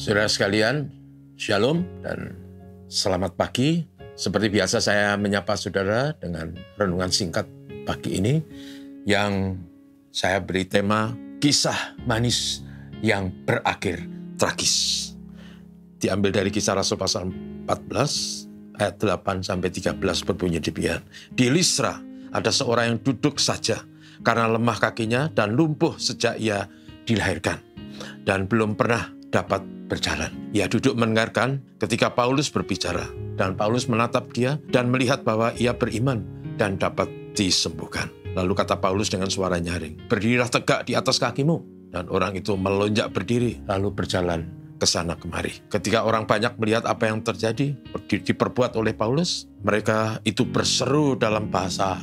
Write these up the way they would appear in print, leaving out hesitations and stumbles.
Saudara sekalian, Shalom dan selamat pagi. Seperti biasa saya menyapa saudara dengan renungan singkat pagi ini yang saya beri tema kisah manis yang berakhir tragis. Diambil dari Kisah Rasul pasal 14 ayat 8-13 berbunyi demikian. Di Listra ada seorang yang duduk saja karena lemah kakinya dan lumpuh sejak ia dilahirkan dan belum pernah dapat berjalan. Ia duduk mendengarkan ketika Paulus berbicara, dan Paulus menatap dia dan melihat bahwa ia beriman dan dapat disembuhkan. Lalu kata Paulus dengan suara nyaring, "Berdirilah tegak di atas kakimu." Dan orang itu melonjak berdiri lalu berjalan ke sana kemari. Ketika orang banyak melihat apa yang terjadi diperbuat oleh Paulus, mereka itu berseru dalam bahasa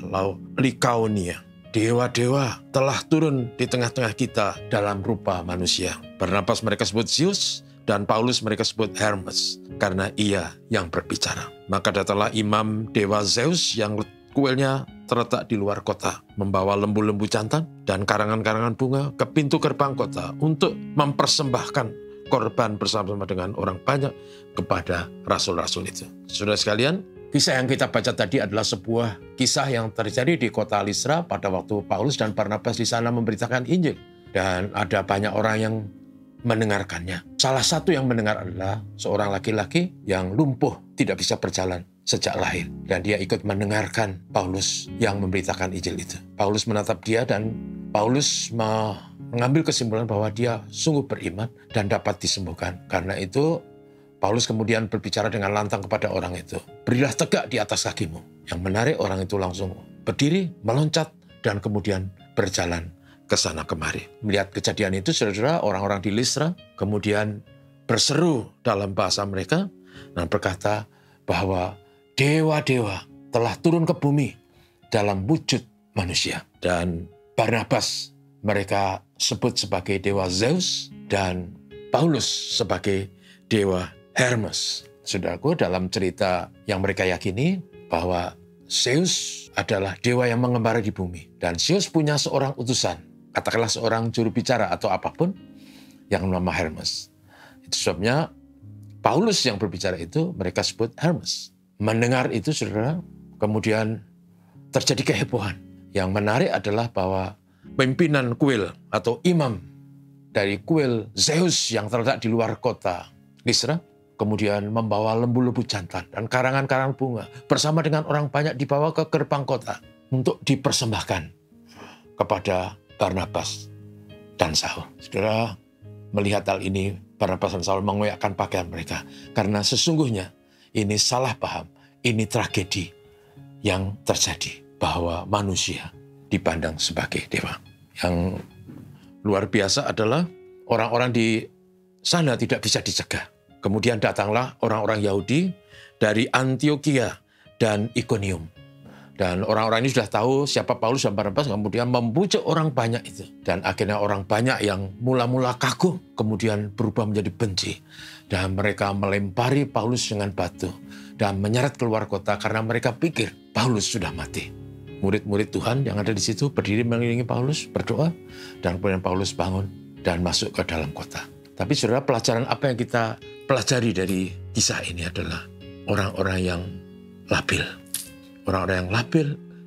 Likaonia, "Dewa-dewa telah turun di tengah-tengah kita dalam rupa manusia." Barnabas mereka sebut Zeus, dan Paulus mereka sebut Hermes, karena ia yang berbicara. Maka datanglah imam dewa Zeus yang kuilnya terletak di luar kota, membawa lembu-lembu jantan dan karangan-karangan bunga ke pintu gerbang kota untuk mempersembahkan korban bersama-sama dengan orang banyak kepada rasul-rasul itu. Saudara sekalian, kisah yang kita baca tadi adalah sebuah kisah yang terjadi di kota Listra pada waktu Paulus dan Barnabas di sana memberitakan Injil. Dan ada banyak orang yang mendengarkannya. Salah satu yang mendengar adalah seorang laki-laki yang lumpuh, tidak bisa berjalan sejak lahir. Dan dia ikut mendengarkan Paulus yang memberitakan Injil itu. Paulus menatap dia dan Paulus mengambil kesimpulan bahwa dia sungguh beriman dan dapat disembuhkan. Karena itu Paulus kemudian berbicara dengan lantang kepada orang itu, "Berilah tegak di atas kakimu." Yang menarik, orang itu langsung berdiri, meloncat, dan kemudian berjalan ke sana kemari. Melihat kejadian itu, saudara, orang-orang di Listra kemudian berseru dalam bahasa mereka dan berkata bahwa dewa-dewa telah turun ke bumi dalam wujud manusia. Dan Barnabas mereka sebut sebagai dewa Zeus dan Paulus sebagai dewa Hermes. Saudaraku, dalam cerita yang mereka yakini bahwa Zeus adalah dewa yang mengembara di bumi. Dan Zeus punya seorang utusan, katakanlah seorang juru bicara atau apapun, yang nama Hermes. Itu sebabnya Paulus yang berbicara itu mereka sebut Hermes. Mendengar itu, saudara, kemudian terjadi kehebohan. Yang menarik adalah bahwa pimpinan kuil atau imam dari kuil Zeus yang terletak di luar kota Listra kemudian membawa lembu-lembu jantan dan karangan-karangan bunga bersama dengan orang banyak dibawa ke gerbang kota untuk dipersembahkan kepada Barnabas dan Saul. Saudara, melihat hal ini, Barnabas dan Saul mengoyakkan pakaian mereka karena sesungguhnya ini salah paham, ini tragedi yang terjadi bahwa manusia dipandang sebagai dewa. Yang luar biasa adalah orang-orang di sana tidak bisa dicegah. Kemudian datanglah orang-orang Yahudi dari Antioquia dan Iconium. Dan orang-orang ini sudah tahu siapa Paulus dan Barnabas, kemudian membujuk orang banyak itu. Dan akhirnya orang banyak yang mula-mula kagum, kemudian berubah menjadi benci. Dan mereka melempari Paulus dengan batu dan menyeret keluar kota karena mereka pikir Paulus sudah mati. Murid-murid Tuhan yang ada di situ berdiri mengelilingi Paulus, berdoa, dan kemudian Paulus bangun dan masuk ke dalam kota. Tapi saudara, pelajaran apa yang kita pelajari dari kisah ini adalah orang-orang yang labil. Orang-orang yang labil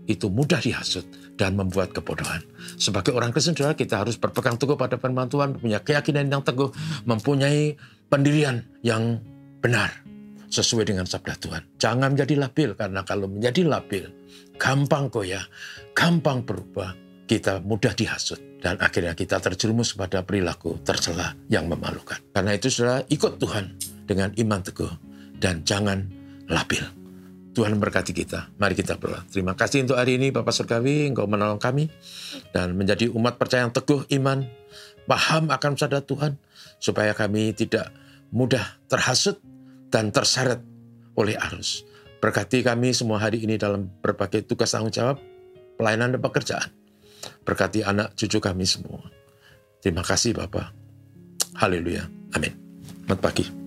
itu mudah dihasut dan membuat kebodohan. Sebagai orang Kristen, saudara, kita harus berpegang teguh pada firman Tuhan, punya keyakinan yang teguh, mempunyai pendirian yang benar sesuai dengan sabda Tuhan. Jangan menjadi labil, karena kalau menjadi labil, gampang goyah, gampang berubah, kita mudah dihasut. Dan akhirnya kita terjerumus pada perilaku tercela yang memalukan. Karena itu, saudara, ikut Tuhan dengan iman teguh dan jangan labil. Tuhan memberkati kita. Mari kita berdoa. Terima kasih untuk hari ini, Bapa Surgawi, Engkau menolong kami dan menjadi umat percaya yang teguh iman, paham akan sabda Tuhan, supaya kami tidak mudah terhasut dan terseret oleh arus. Berkati kami semua hari ini dalam berbagai tugas tanggung jawab, pelayanan dan pekerjaan. Berkati anak cucu kami semua. Terima kasih Bapa. Haleluya. Amin. Selamat pagi.